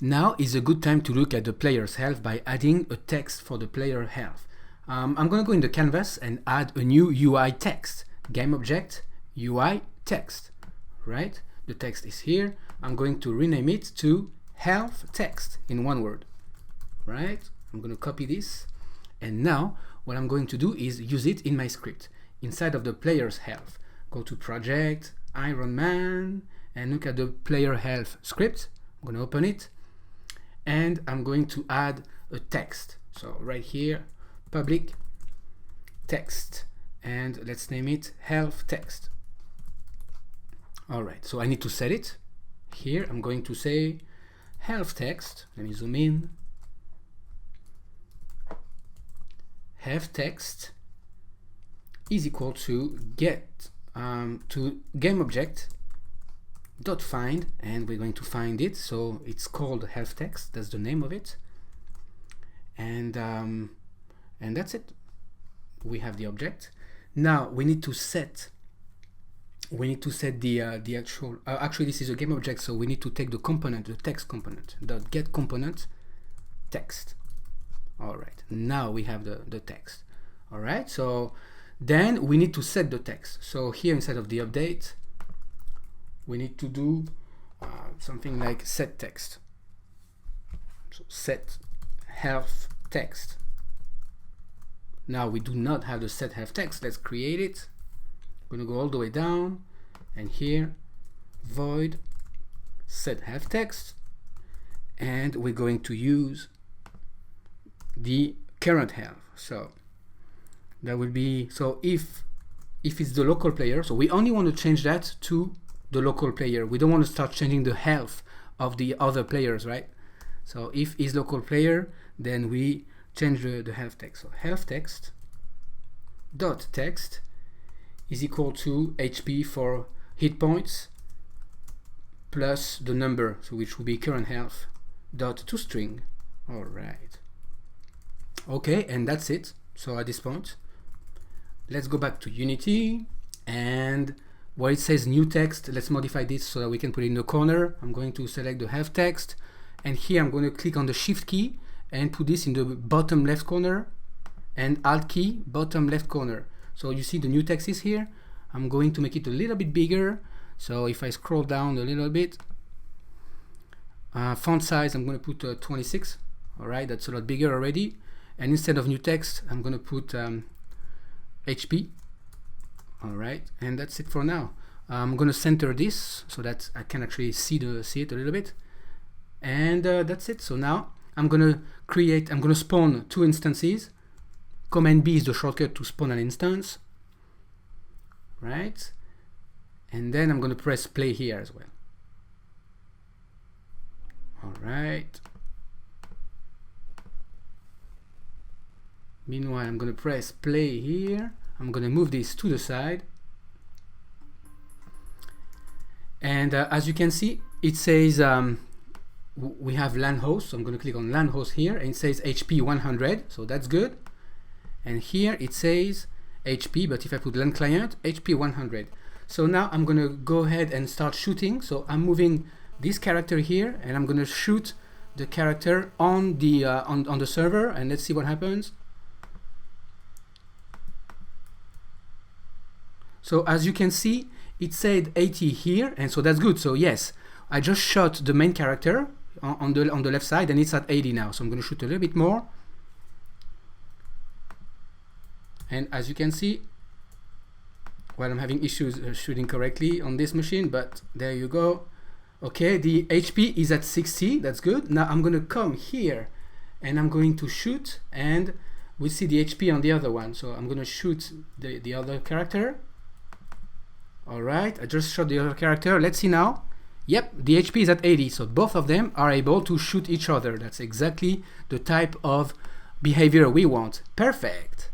Now is a good time to look at the player's health by adding a text for the player health. I'm going to go in the canvas and add a new UI text. Game object, UI text, right? The text is here. I'm going to rename it to health text in one word, right? I'm going to copy this. And now what I'm going to do is use it in my script. Inside of the player's health, go to project, Iron Man, and look at the player health script. I'm going to open it. And I'm going to add a text. So right here, public text, and let's name it health text. All right, so I need to set it. Here I'm going to say health text. Let me zoom in. Health text is equal to get to game object dot find, and we're going to find it, so it's called health text. That's the name of it, and that's it. We have the object. Now we need to set the actual actually this is a game object, so we need to take the component, the text component, dot get component text. All right, now we have the text. All right, so then we need to set the text. So here inside of the update, we need to do something like set text. So set health text. Now we do not have the set health text. Let's create it. I'm going to go all the way down, and here void set health text, and we're going to use the current health. So that will be, so if it's the local player, so we only want to change that to the local player. We don't want to start changing the health of the other players, right? So if is local player, then we change the health text. So health text dot text is equal to HP for hit points plus the number, so which will be current health dot toString. All right. Okay, and that's it. So at this point, let's go back to Unity, and where it says new text, let's modify this so that we can put it in the corner. I'm going to select the health text, and here I'm going to click on the shift key and put this in the bottom left corner, and alt key bottom left corner. So you see the new text is here. I'm going to make it a little bit bigger. So if I scroll down a little bit, font size I'm going to put 26. All right, that's a lot bigger already. And instead of new text, I'm going to put HP. All right, and that's it for now. I'm going to center this so that I can actually see it a little bit, and that's it. So now I'm going to spawn two instances. Command B is the shortcut to spawn an instance, right? And then I'm going to press play here as well. All right. Meanwhile, I'm going to press play here. I'm going to move this to the side, and as you can see, it says we have LAN host. So I'm going to click on LAN host here, and it says HP 100, so that's good. And here it says HP, but if I put LAN client, HP 100. So now I'm going to go ahead and start shooting. So I'm moving this character here, and I'm going to shoot the character on the on the server, and let's see what happens. So as you can see, it said 80 here, and so that's good. So yes, I just shot the main character on the left side, and it's at 80 now. So I'm going to shoot a little bit more, and as you can see, well, I'm having issues shooting correctly on this machine, but there you go. Okay, the HP is at 60. That's good. Now I'm going to come here, and I'm going to shoot, and we see the HP on the other one. So I'm going to shoot the other character. All right, I just shot the other character. Let's see now. Yep, the HP is at 80, so both of them are able to shoot each other. That's exactly the type of behavior we want. Perfect.